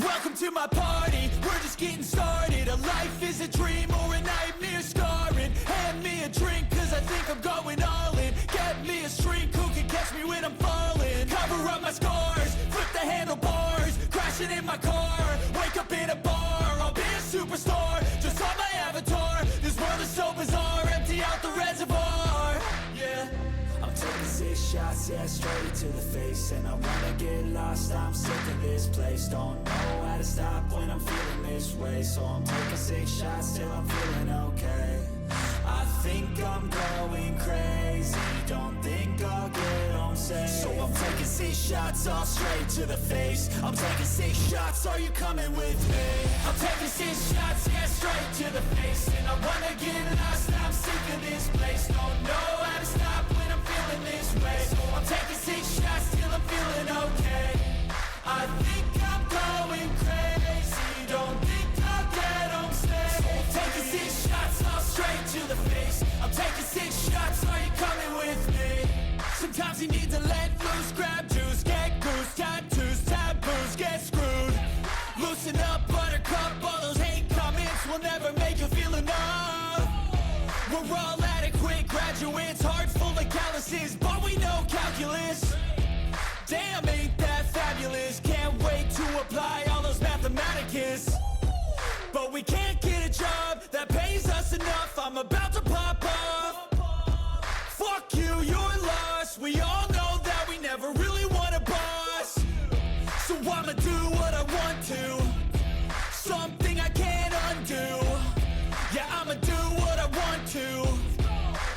Welcome to my party, we're just getting started. A life is a dream or a nightmare scarring. Hand me a drink cause I think I'm going all in. Get me a shrink who can catch me when I'm falling. Cover up my scars, flip the handlebars, crashing in my car, wake up in a bar. I'll be a superstar, just on my avatar. This world is so bizarre, empty out the reservoir. Yeah, I'm taking 6 shots, yeah, straight to the face. And I wanna get lost, I'm sick of this place. Don't know how to stop when I'm feeling this way. So I'm taking 6 shots till I'm feeling okay. I think I'm going crazy, don't think I'll get home safe. So I'm taking 6 shots, all straight to the face. I'm taking 6 shots, are you coming with me? I'm taking 6 shots, yeah, straight to the face. And I wanna get lost, I'm sick of this place. Don't know how to stop when I'm feeling this way. So I'm taking 6 shots till I'm feeling okay. I think I'm going crazy, don't think I'll get home safe. So I'm taking 6 shots, all straight to the face. I'm taking 6 shots, are you coming with me? Sometimes you need to let loose, grab juice, get goose, tattoos, taboos, get screwed. Loosen up, buttercup, all those hate comments will never make you feel enough. We're all adequate graduates, hearts full of calluses, but we know calculus. Damn, ain't that fabulous? Can't wait to apply all those mathematicus. But we can't get a job that pays us enough. I'm about to pop off. Fuck you, you're lost. We all know that we never really want a boss. So I'ma do what I want to, something I can't undo. Yeah, I'ma do what I want to,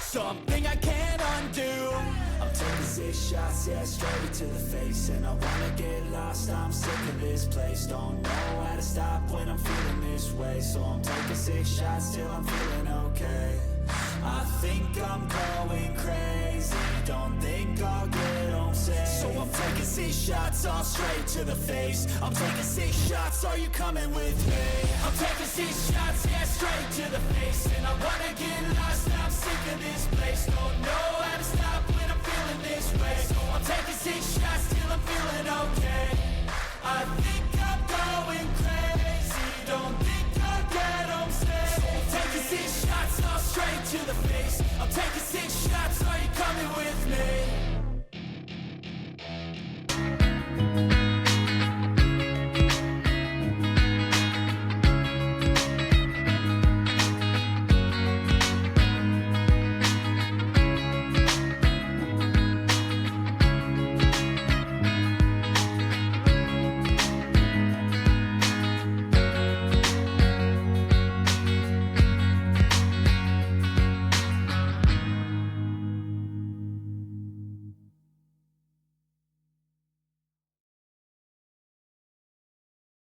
something I can't undo. I'm taking 6 shots, yeah, straight to the face. And I wanna get lost, I'm sick of this place. Don't know how to stop when I'm feeling this way. So I'm taking 6 shots till I'm feeling okay. I think I'm going crazy, don't think I'll get home safe. So I'm taking 6 shots, all straight to the face. I'm taking 6 shots, are you coming with me? I'm taking 6 shots, yeah, straight to the face. And I wanna get lost, I'm sick of this place. Don't know